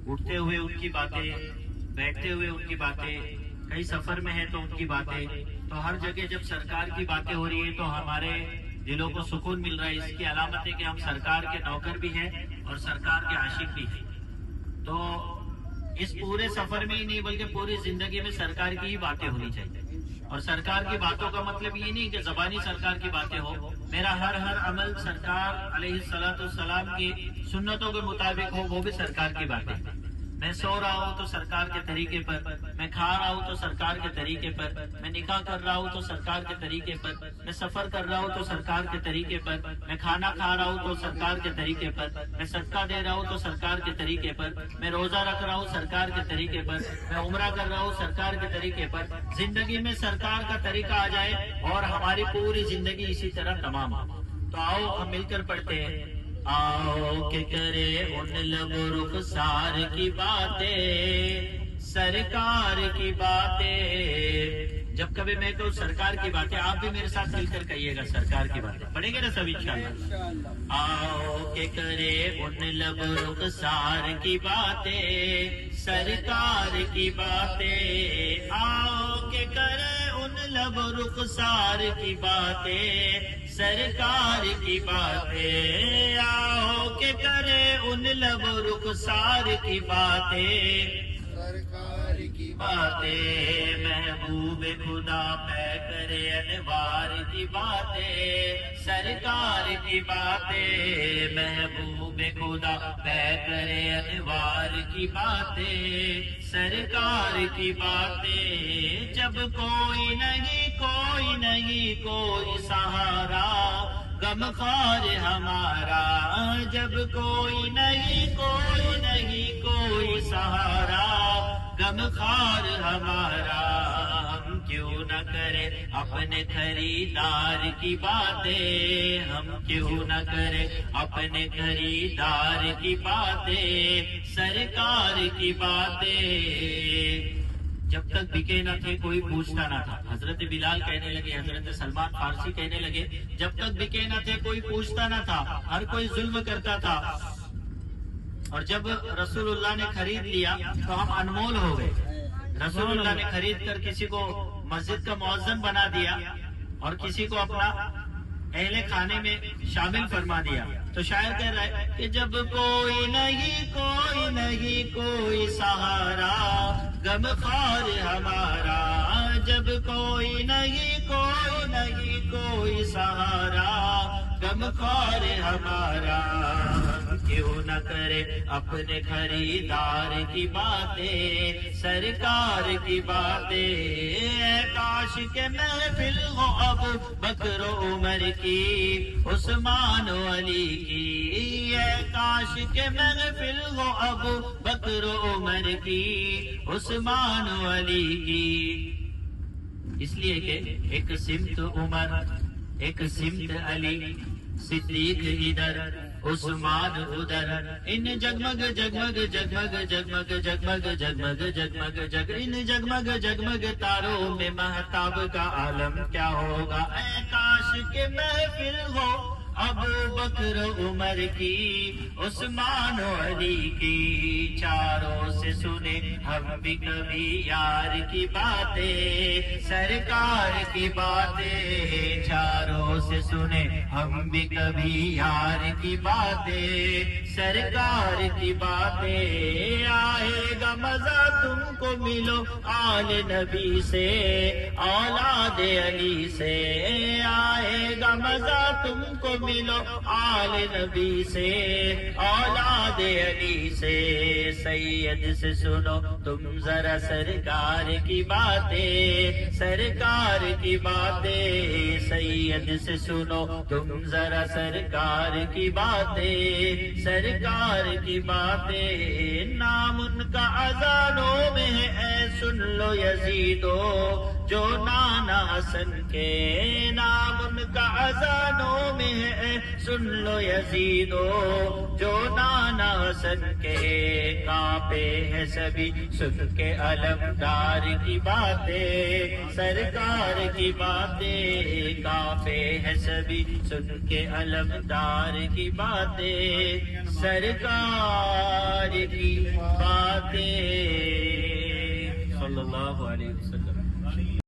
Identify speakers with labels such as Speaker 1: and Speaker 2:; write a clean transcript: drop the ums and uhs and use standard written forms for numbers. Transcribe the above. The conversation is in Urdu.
Speaker 1: اٹھتے ہوئے ان کی باتیں، بیٹھتے ہوئے ان کی باتیں، کئی سفر میں ہے تو ان کی باتیں، تو ہر جگہ جب سرکار کی باتیں ہو رہی ہے تو ہمارے دلوں کو سکون مل رہا ہے۔ اس کی علامت ہے کہ ہم سرکار کے نوکر بھی ہیں اور سرکار کے عاشق بھی ہیں۔ تو اس پورے سفر میں ہی نہیں بلکہ پوری زندگی میں سرکار کی ہی باتیں ہونی چاہیے۔ اور سرکار کی باتوں کا مطلب یہ نہیں کہ زبانی سرکار کی باتیں ہو، میرا ہر عمل سرکار علیہ الصلوۃ والسلام کی سنتوں کے مطابق ہو، وہ بھی سرکار کی باتیں۔ میں سو رہا ہوں تو سرکار کے طریقے پر، میں کھا رہا ہوں تو سرکار کے طریقے پر، میں نکاح کر رہا ہوں تو سرکار کے طریقے پر، میں سفر کر رہا ہوں تو سرکار کے طریقے پر، میں کھانا کھا رہا ہوں تو سرکار کے طریقے پر، میں صدقہ دے رہا ہوں تو سرکار کے طریقے پر، میں روزہ رکھ رہا ہوں سرکار کے طریقے پر، میں عمرہ کر رہا ہوں سرکار کے طریقے پر۔ زندگی میں سرکار کا طریقہ آ جائے اور ہماری پوری زندگی اسی طرح تمام ہو۔ تو آؤ ہم مل کر پڑھتے ہیں، آؤ کہ کرے ان لب رخسار کی باتیں، سرکار کی باتیں۔ جب کبھی میں کہوں سرکار کی باتیں، آپ بھی میرے ساتھ مل کر کہیے گا سرکار کی باتیں، پڑھیں گے نا سب انشاءاللہ۔ آؤ کہ کرے ان لب رخسار کی باتیں، سرکار کی باتیں، آؤ کہ کرے ان لب رخسار کی باتیں، سرکار کی باتیں، آؤ کہ کرے ان لب رخسار کی باتیں، سرکار کی باتیں، محبوب خدا پہ کرے انوار کی باتیں، سرکار کی باتیں، محبوب خدا پہ کرے انوار کی باتیں، سرکار کی باتیں۔ جب کوئی نہیں کوئی سہارا، غم خار ہمارا، جب کوئی نہیں کوئی سہارا، غم خار ہمارا، ہم کیوں نہ کرے اپنے خریدار کی باتیں، ہم کیوں نہ کرے اپنے خریدار کی باتیں، سرکار کی باتیں۔ جب تک بکے نہ تھے کوئی پوچھتا نہ تھا، حضرت بلال کہنے لگے، حضرت سلمان فارسی کہنے لگے، جب تک بکے نہ تھے کوئی پوچھتا نہ تھا، ہر کوئی ظلم کرتا تھا، اور جب رسول اللہ نے خرید لیا تو ہم انمول ہو گئے۔ رسول اللہ نے خرید کر کسی کو مسجد کا مؤذن بنا دیا اور کسی کو اپنا اہل خانے میں شامل فرما دیا۔ تو شاعر کہہ رہا ہے کہ جب کوئی نہیں کوئی سہارا، غم خار ہمارا، جب کوئی نہیں کوئی سہارا، غم خار ہمارا، ہم کیوں نہ کرے اپنے خریدار کی باتیں، سرکار کی باتیں۔ اے کاش کے محفل ہو اب بکر و عمر کی، عثمان و علی کی، اے کاش کے محفل ہو اب بکر و عمر کی، عثمان و علی کی۔ اس لیے کہ ایک سمت عمر، ایک سمت علی، صدیق ادھر، عثمان ادھر، ان جگمگ جگمگ جگمگ جگمگ جگمگ جگمگ جگمگ جگ، ان جگمگ جگمگ تاروں میں مہتاب کا عالم کیا ہوگا۔ اے کاش کے محفل ہو ابو بکر عمر کی، عثمان و علی کی، چاروں سے سنے ہم بھی کبھی یار کی باتیں، سرکار کی باتیں، چاروں سے سنے ہم بھی کبھی یار کی باتیں، سرکار کی باتیں۔ آئے گا مزہ تم کو ملو آل نبی سے، اولاد علی سے، آئے گا مزہ تم کو ملو آل نبی سے، اولاد علی سے۔ سید سے سنو تم ذرا سرکار کی باتیں، سرکار کی باتیں، سید سے سنو تم ذرا سرکار کی باتیں، سرکار کی باتیں۔ نام ان کا اذانوں میں ہے، اے سن لو یزیدو، جو نانا حسن کے، نام ان کا اذانوں میں ہے، سن لو یزیدو، جو نانا حسن کے۔ کانپے ہے سبھی سن کے علمدار کی باتیں، سرکار کی باتیں، کانپے ہے سبھی سن کے علمدار کی باتیں، سرکار کی باتیں صلی اللہ علیہ وسلم.